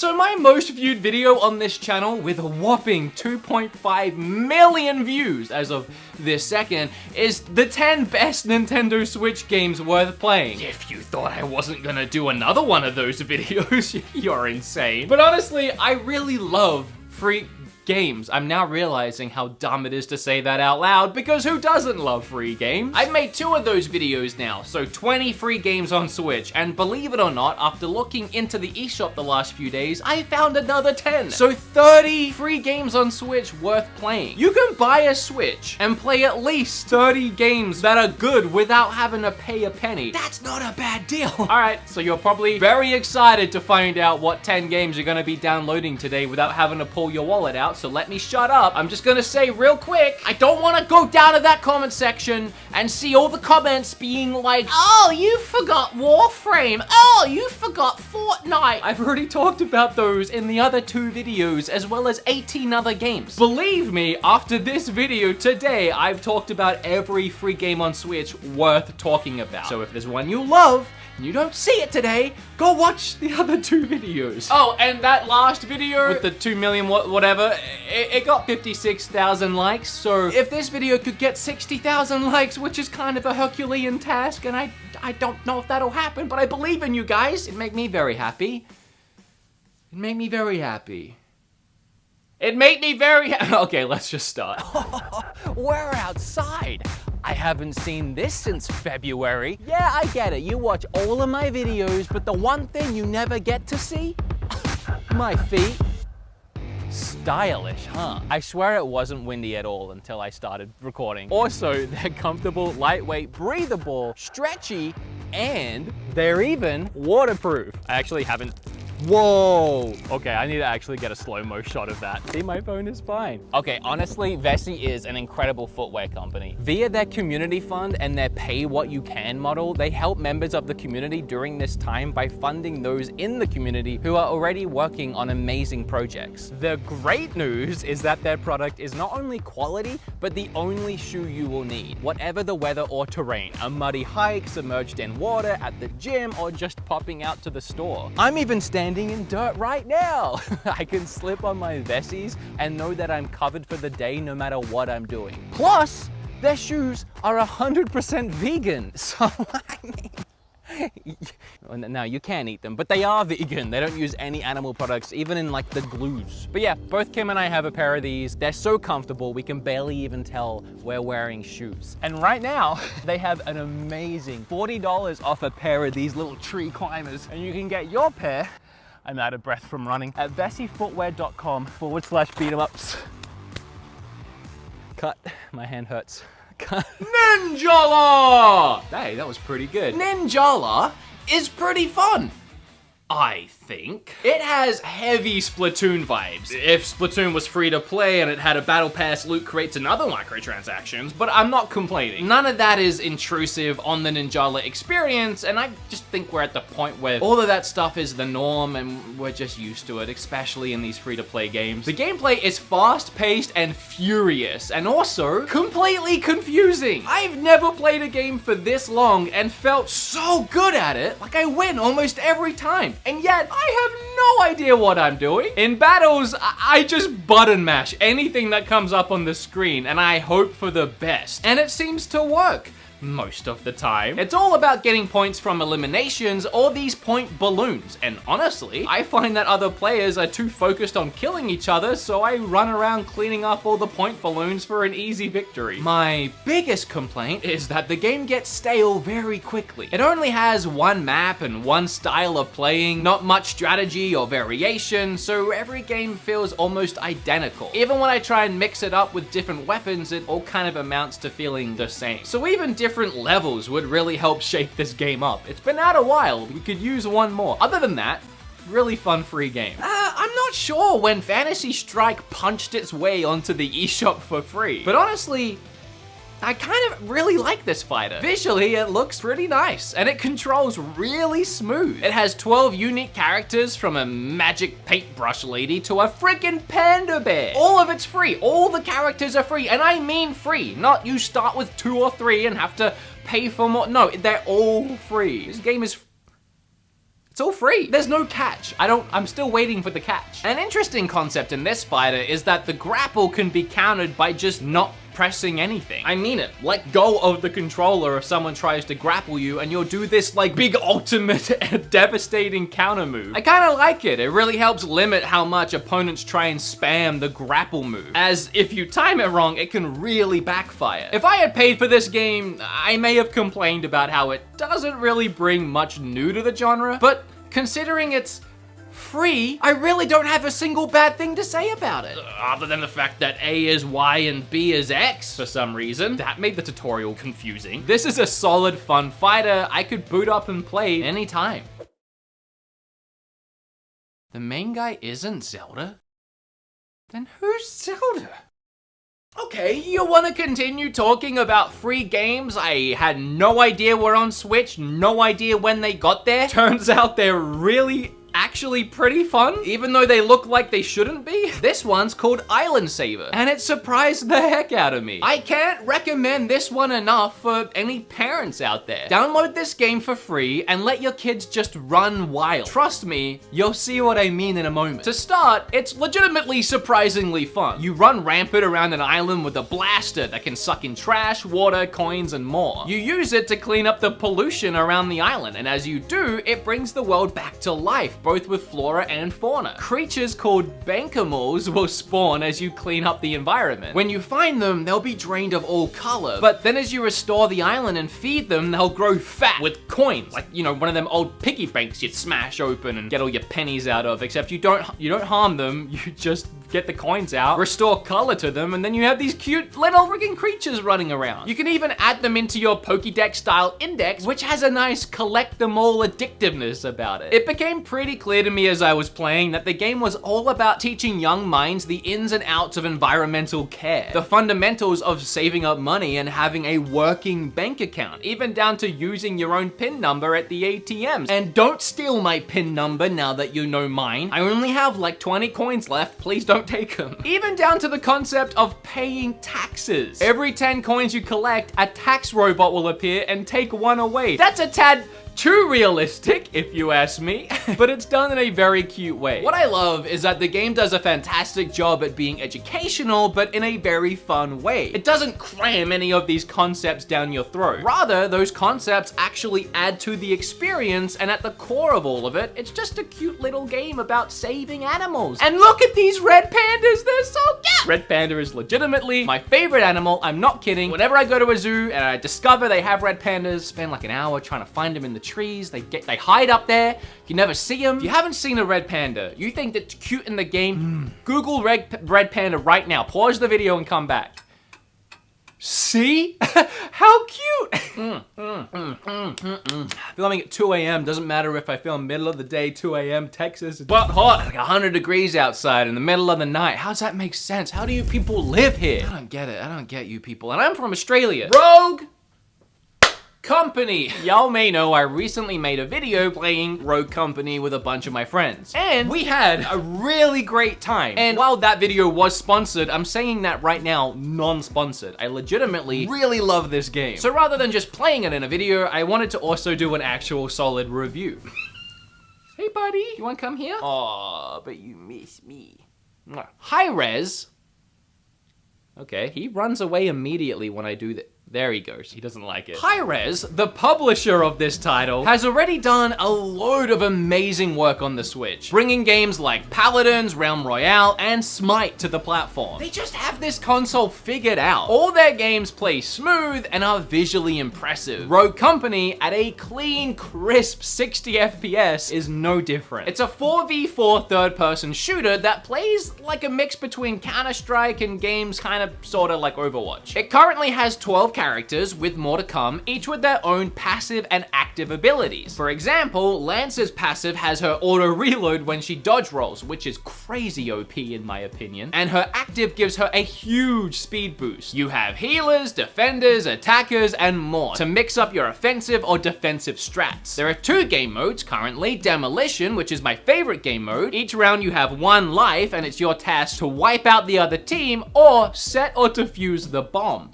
So my most viewed video on this channel, with a whopping 2.5 million views as of this second, is the 10 best Nintendo Switch games worth playing. If you thought I wasn't gonna do another one of those videos, you're insane. But honestly, I really love free games. I'm now realizing how dumb it is to say that out loud, because who doesn't love free games? I've made 2 of those videos now, so 20 free games on Switch, and believe it or not, after looking into the eShop the last few days, I found another 10. So 30 free games on Switch worth playing. You can buy a Switch and play at least 30 games that are good without having to pay a penny. That's not a bad deal. Alright, so you're probably very excited to find out what 10 games you're gonna be downloading today without having to pull your wallet out. So let me shut up. I'm just gonna say real quick, I don't want to go down to that comment section and see all the comments being like, oh, you forgot Warframe. Oh, you forgot Fortnite. I've already talked about those in the other 2 videos, as well as 18 other games. Believe me, after this video today, I've talked about every free game on Switch worth talking about. So if there's one you love, and you don't see it today, go watch the other 2 videos. Oh, and that last video with the 2 million whatever, it got 56,000 likes. So if this video could get 60,000 likes, which is kind of a Herculean task, and I don't know if that'll happen, but I believe in you guys. It'd make me very happy. It'd make me very happy. It made me very okay, let's just start. We're outside. I haven't seen this since February. Yeah, I get it. You watch all of my videos, but the one thing you never get to see? My feet. Stylish, huh? I swear it wasn't windy at all until I started recording. Also, they're comfortable, lightweight, breathable, stretchy, and they're even waterproof. I actually haven't. Whoa! Okay, I need to actually get a slow-mo shot of that. See, my phone is fine. Okay, honestly, Vessi is an incredible footwear company. Via their community fund and their pay what you can model, they help members of the community during this time by funding those in the community who are already working on amazing projects. The great news is that their product is not only quality, but the only shoe you will need, whatever the weather or terrain. A muddy hike, submerged in water, at the gym, or just popping out to the store. I'm even standing in dirt right now. I can slip on my Vessies and know that I'm covered for the day no matter what I'm doing. Plus, their shoes are 100% vegan. So, I mean, now you can eat them, but they are vegan. They don't use any animal products, even in like the glues. But yeah, both Kim and I have a pair of these. They're so comfortable, we can barely even tell we're wearing shoes. And right now, they have an amazing $40 off a pair of these little tree climbers. And you can get your pair, I'm out of breath from running, at vessifootwear.com/beat-em-ups. Cut, my hand hurts. Cut. Ninjala! Hey, that was pretty good. Ninjala is pretty fun, I think. It has heavy Splatoon vibes. If Splatoon was free to play and it had a battle pass, loot crates and other microtransactions, but I'm not complaining. None of that is intrusive on the Ninjala experience, and I just think we're at the point where all of that stuff is the norm and we're just used to it, especially in these free-to-play games. The gameplay is fast-paced and furious, and also completely confusing. I've never played a game for this long and felt so good at it, like I win almost every time. And yet, I have no idea what I'm doing. In battles, I just button mash anything that comes up on the screen, and I hope for the best. And it seems to work most of the time. It's all about getting points from eliminations or these point balloons, and honestly, I find that other players are too focused on killing each other, so I run around cleaning up all the point balloons for an easy victory. My biggest complaint is that the game gets stale very quickly. It only has one map and one style of playing, not much strategy or variation, so every game feels almost identical. Even when I try and mix it up with different weapons, it all kind of amounts to feeling the same. So even different levels would really help shake this game up. It's been out a while, we could use one more. Other than that, really fun free game. I'm not sure when Fantasy Strike punched its way onto the eShop for free, but honestly, I kind of really like this fighter. Visually, it looks pretty nice, and it controls really smooth. It has 12 unique characters, from a magic paintbrush lady to a freaking panda bear. All of it's free. All the characters are free, and I mean free. Not you start with 2 or 3 and have to pay for more. No, they're all free. This game is It's all free. There's no catch. I'm still waiting for the catch. An interesting concept in this fighter is that the grapple can be countered by just not pressing anything. I mean it. Let go of the controller if someone tries to grapple you and you'll do this like big ultimate devastating counter move. I kind of like it. It really helps limit how much opponents try and spam the grapple move, as if you time it wrong, it can really backfire. If I had paid for this game, I may have complained about how it doesn't really bring much new to the genre, but considering it's free, I really don't have a single bad thing to say about it. Other than the fact that A is Y and B is X for some reason. That made the tutorial confusing. This is a solid, fun fighter I could boot up and play anytime. The main guy isn't Zelda? Then who's Zelda? Okay, you want to continue talking about free games I had no idea were on Switch, no idea when they got there? Turns out they're really actually pretty fun, even though they look like they shouldn't be. This one's called Island Saver, and it surprised the heck out of me. I can't recommend this one enough for any parents out there. Download this game for free and let your kids just run wild. Trust me, you'll see what I mean in a moment. To start, it's legitimately surprisingly fun. You run rampant around an island with a blaster that can suck in trash, water, coins, and more. You use it to clean up the pollution around the island, and as you do, it brings the world back to life, both with flora and fauna. Creatures called Bankamals will spawn as you clean up the environment. When you find them, they'll be drained of all color, but then as you restore the island and feed them, they'll grow fat with coins. Like, you know, one of them old piggy banks you'd smash open and get all your pennies out of, except you don't harm them, you just get the coins out, restore color to them, and then you have these cute little freaking creatures running around. You can even add them into your Pokédex style index, which has a nice collect them all addictiveness about it. It became pretty clear to me as I was playing that the game was all about teaching young minds the ins and outs of environmental care, the fundamentals of saving up money and having a working bank account, even down to using your own PIN number at the ATMs. And don't steal my PIN number now that you know mine. I only have like 20 coins left, please don't take them. Even down to the concept of paying taxes. Every 10 coins you collect, a tax robot will appear and take one away. That's a tad too realistic, if you ask me, but it's done in a very cute way. What I love is that the game does a fantastic job at being educational, but in a very fun way. It doesn't cram any of these concepts down your throat. Rather, those concepts actually add to the experience, and at the core of all of it, it's just a cute little game about saving animals. And look at these red pandas, they're so cute! Red panda is legitimately my favorite animal, I'm not kidding. Whenever I go to a zoo and I discover they have red pandas, spend like an hour trying to find them in the trees, they hide up there, you never see them. If you haven't seen a red panda, you think that's cute in the game, Google red panda right now, pause the video and come back. See? How cute! Filming at 2 a.m. doesn't matter if I film middle of the day, 2 a.m. Texas, it's but hot, like 100 degrees outside in the middle of the night. How does that make sense? How do you people live here? I don't get it, I don't get you people. And I'm from Australia. Rogue Company. Y'all may know I recently made a video playing Rogue Company with a bunch of my friends. And we had a really great time. And while that video was sponsored, I'm saying that right now, non-sponsored. I legitimately really love this game. So rather than just playing it in a video, I wanted to also do an actual solid review. Hey buddy, you wanna come here? Aw, but you miss me. Hi-Rez. Okay, he runs away immediately when I do that. There he goes, he doesn't like it. Hi-Rez, the publisher of this title, has already done a load of amazing work on the Switch, bringing games like Paladins, Realm Royale, and Smite to the platform. They just have this console figured out. All their games play smooth and are visually impressive. Rogue Company, at a clean, crisp 60 FPS, is no different. It's a 4v4 third-person shooter that plays like a mix between Counter-Strike and games kind of sorta like Overwatch. It currently has 12 characters, with more to come, each with their own passive and active abilities. For example, Lance's passive has her auto reload when she dodge rolls, which is crazy OP in my opinion, and her active gives her a huge speed boost. You have healers, defenders, attackers, and more to mix up your offensive or defensive strats. There are 2 game modes currently, Demolition, which is my favorite game mode. Each round you have 1 life, and it's your task to wipe out the other team or set or defuse the bomb.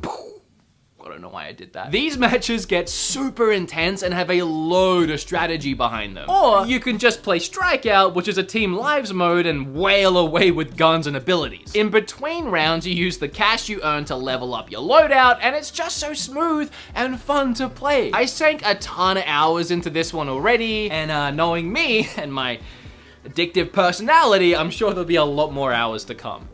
I don't know why I did that. These matches get super intense and have a load of strategy behind them. Or you can just play Strikeout, which is a team lives mode, and wail away with guns and abilities. In between rounds, you use the cash you earn to level up your loadout, and it's just so smooth and fun to play. I sank a ton of hours into this one already, and knowing me and my addictive personality, I'm sure there'll be a lot more hours to come.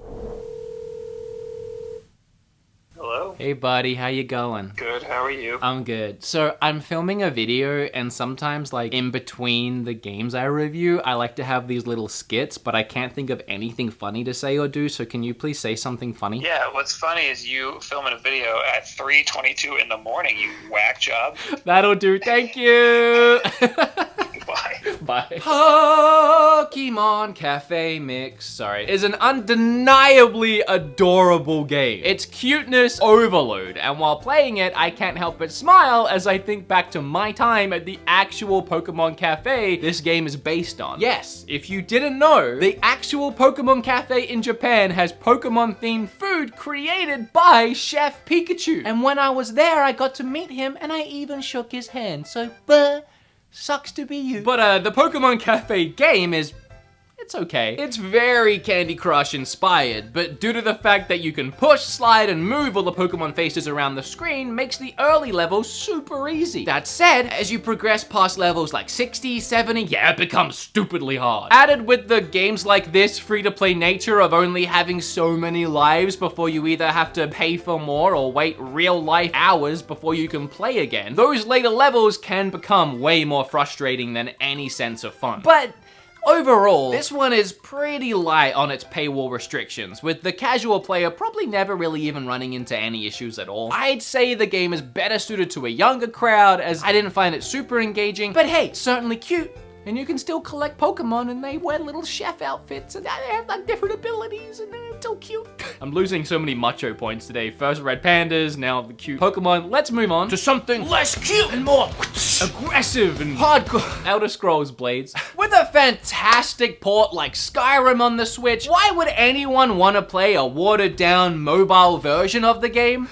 Hello? Hey buddy, how you going? Good, how are you? I'm good. So I'm filming a video, and sometimes like in between the games I review, I like to have these little skits, but I can't think of anything funny to say or do, so can you please say something funny? Yeah, what's funny is you filming a video at 3:22 in the morning, you whack job. That'll do, thank you! Goodbye. Bye. Pokemon Cafe Mix, sorry, is an undeniably adorable game. It's cuteness overload, and while playing it, I can't help but smile as I think back to my time at the actual Pokemon Cafe this game is based on. Yes, if you didn't know, the actual Pokemon Cafe in Japan has Pokemon-themed food created by Chef Pikachu. And when I was there, I got to meet him, and I even shook his hand, so sucks to be you. But the Pokemon Cafe game is, it's okay. It's very Candy Crush inspired, but due to the fact that you can push, slide, and move all the Pokemon faces around the screen makes the early levels super easy. That said, as you progress past levels like 60, 70, yeah, it becomes stupidly hard. Added with the games like this free-to-play nature of only having so many lives before you either have to pay for more or wait real-life hours before you can play again, those later levels can become way more frustrating than any sense of fun. But overall, this one is pretty light on its paywall restrictions, with the casual player probably never really even running into any issues at all. I'd say the game is better suited to a younger crowd, as I didn't find it super engaging, but hey, certainly cute. And you can still collect Pokemon, and they wear little chef outfits, and they have like different abilities, and they're so cute. I'm losing so many macho points today. First red pandas, now the cute Pokemon. Let's move on to something less cute and more aggressive and hardcore. Elder Scrolls Blades. With a fantastic port like Skyrim on the Switch, why would anyone want to play a watered down mobile version of the game?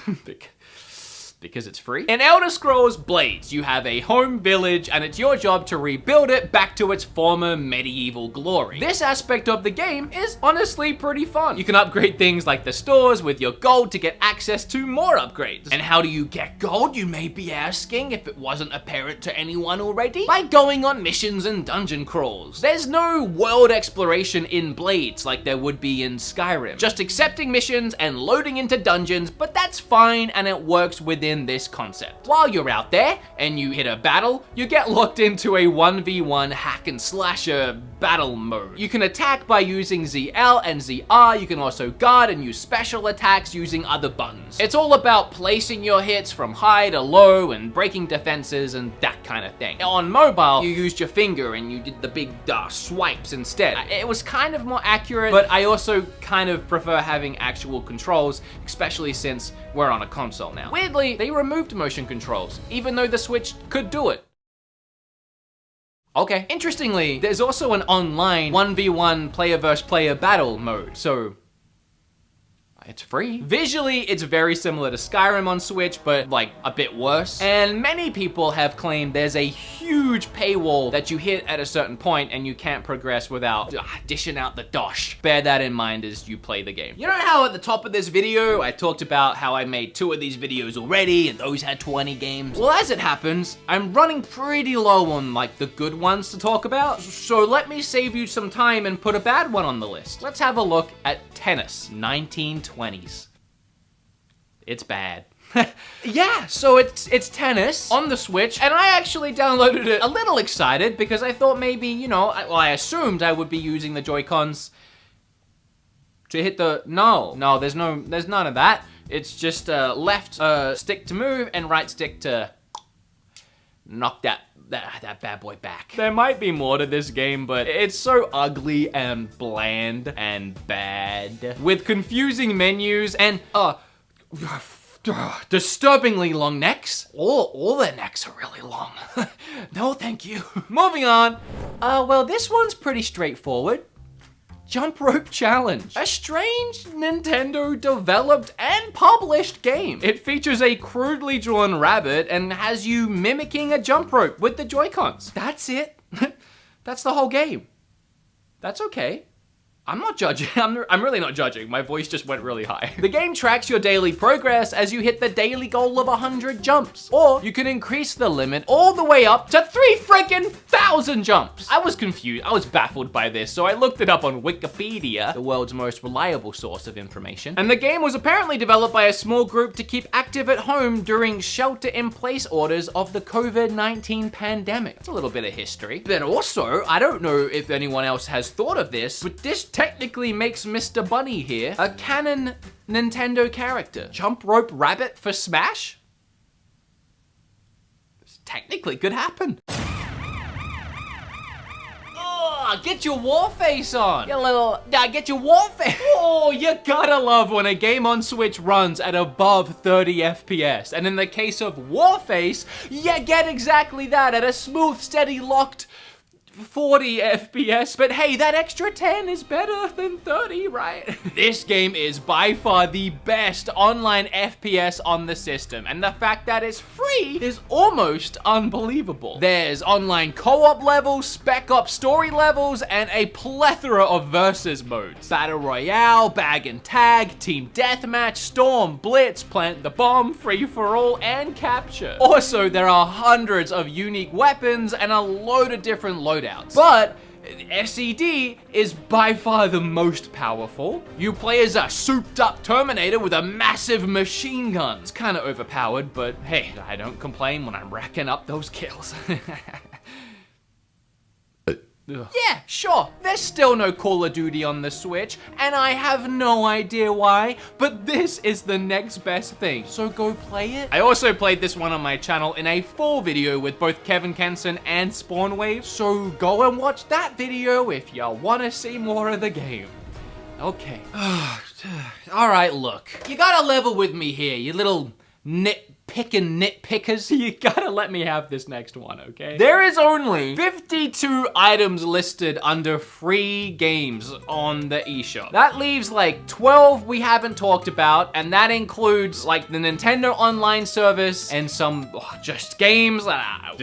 Because it's free. In Elder Scrolls Blades, you have a home village, and it's your job to rebuild it back to its former medieval glory. This aspect of the game is honestly pretty fun. You can upgrade things like the stores with your gold to get access to more upgrades. And how do you get gold, you may be asking, if it wasn't apparent to anyone already? By going on missions and dungeon crawls. There's no world exploration in Blades like there would be in Skyrim. Just accepting missions and loading into dungeons, but that's fine, and it works within this concept. While you're out there and you hit a battle, you get locked into a 1v1 hack and slasher battle mode. You can attack by using ZL and ZR. You can also guard and use special attacks using other buttons. It's all about placing your hits from high to low and breaking defenses and that kind of thing. On mobile, you used your finger and you did the big swipes instead. It was kind of more accurate, but I also kind of prefer having actual controls, especially since we're on a console now. Weirdly, they removed motion controls, even though the Switch could do it. Okay. Interestingly, there's also an online 1v1 player versus player battle mode, so it's free. Visually, it's very similar to Skyrim on Switch, but like a bit worse. And many people have claimed there's a huge paywall that you hit at a certain point and you can't progress without dishing out the dosh. Bear that in mind as you play the game. You know how at the top of this video, I talked about how I made 2 of these videos already and those had 20 games? Well, as it happens, I'm running pretty low on like the good ones to talk about. So let me save you some time and put a bad one on the list. Let's have a look at Tennis 1920. It's bad. Yeah, so it's Tennis on the Switch, and I actually downloaded it a little excited because I thought maybe, you know, I assumed I would be using the Joy-Cons to hit the, no, there's none of that. It's just left stick to move and right stick to knock that bad boy back. There might be more to this game, but it's so ugly and bland and bad. With confusing menus and, disturbingly long necks. All their necks are really long. No, thank you. Moving on. Well, this one's pretty straightforward. Jump Rope Challenge, a strange Nintendo developed and published game. It features a crudely drawn rabbit and has you mimicking a jump rope with the Joy-Cons. That's it. That's the whole game. That's okay. I'm not judging. I'm really not judging. My voice just went really high. The game tracks your daily progress as you hit the daily goal of 100 jumps. Or you can increase the limit all the way up to 3,000 jumps. I was confused. I was baffled by this, so I looked it up on Wikipedia, the world's most reliable source of information. And the game was apparently developed by a small group to keep active at home during shelter-in-place orders of the COVID-19 pandemic. That's a little bit of history. Then also, I don't know if anyone else has thought of this, but this technically makes Mr. Bunny here a canon Nintendo character. Jump Rope Rabbit for Smash? This technically could happen. Oh, get your war face on. Get your war face. Oh, you gotta love when a game on Switch runs at above 30 FPS. And in the case of Warface, you get exactly that at a smooth, steady, locked 40 FPS, but hey, that extra 10 is better than 30, right? This game is by far the best online FPS on the system, and the fact that it's free is almost unbelievable. There's online co-op levels, spec op story levels, and a plethora of versus modes. Battle Royale, Bag and Tag, Team Deathmatch, Storm, Blitz, Plant the Bomb, Free for All, and Capture. Also, there are hundreds of unique weapons and a load of different loadouts. But SED is by far the most powerful. You play as a souped up Terminator with a massive machine gun. It's kind of overpowered, but hey, I don't complain when I'm racking up those kills. Yeah, sure, there's still no Call of Duty on the Switch, and I have no idea why, but this is the next best thing, so go play it. I also played this one on my channel in a full video with both Kevin Kenson and Spawnwave, so go and watch that video if you want to see more of the game. Okay. All right, look, you gotta level with me here, you little nitpickers. You gotta let me have this next one, okay? There is only 52 items listed under free games on the eShop. That leaves like 12 we haven't talked about, and that includes like the Nintendo Online service and some just games that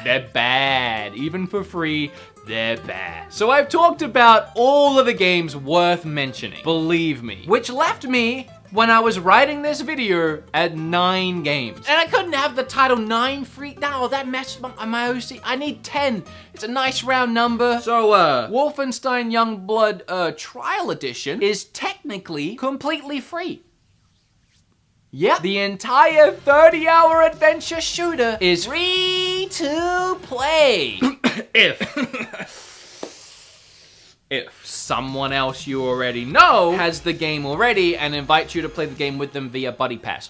they're bad. Even for free, they're bad. So I've talked about all of the games worth mentioning, believe me, which left me when I was writing this video at 9 games. And I couldn't have the title 9 free. No, that messed up my OC. I need 10. It's a nice round number. So, Wolfenstein Youngblood Trial Edition is technically completely free. Yeah, the entire 30-hour adventure shooter is free to play. If someone else you already know has the game already and invites you to play the game with them via Buddy Pass.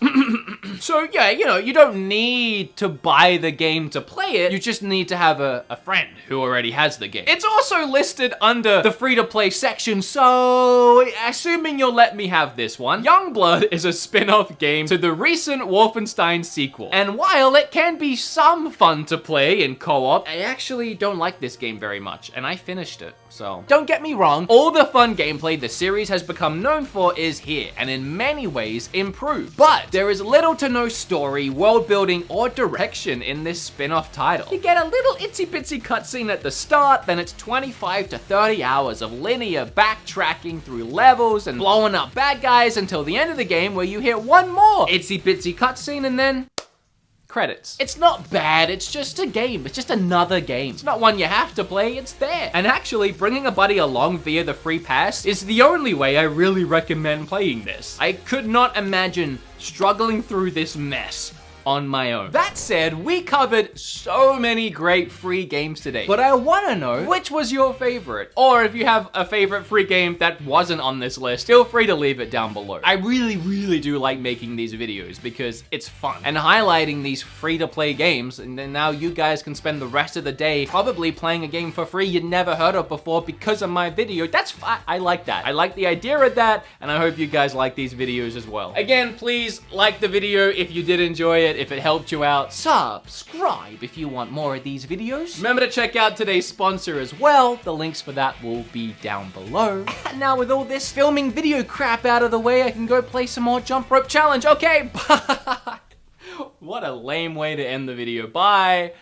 So yeah, you know, you don't need to buy the game to play it, you just need to have a friend who already has the game. It's also listed under the free-to-play section, so assuming you'll let me have this one, Youngblood is a spin-off game to the recent Wolfenstein sequel. And while it can be some fun to play in co-op, I actually don't like this game very much, and I finished it. So don't get me wrong, all the fun gameplay the series has become known for is here, and in many ways improved. But there is little to no story, world building, or direction in this spin-off title. You get a little itsy-bitsy cutscene at the start, then it's 25 to 30 hours of linear backtracking through levels and blowing up bad guys until the end of the game where you hit one more itsy-bitsy cutscene and then credits. It's not bad, it's just a game. It's just another game. It's not one you have to play, it's there. And actually, bringing a buddy along via the free pass is the only way I really recommend playing this. I could not imagine struggling through this mess on my own. That said, we covered so many great free games today, but I wanna know which was your favorite, or if you have a favorite free game that wasn't on this list, feel free to leave it down below. I really do like making these videos because it's fun and highlighting these free-to-play games, and then now you guys can spend the rest of the day probably playing a game for free you'd never heard of before because of my video. That's fine. I like that. I like the idea of that, and I hope you guys like these videos as well. Again, please like the video if you did enjoy it. If it helped you out, subscribe if you want more of these videos. Remember to check out today's sponsor as well. The links for that will be down below. And now with all this filming video crap out of the way, I can go play some more jump rope challenge. Okay, bye. What a lame way to end the video. Bye.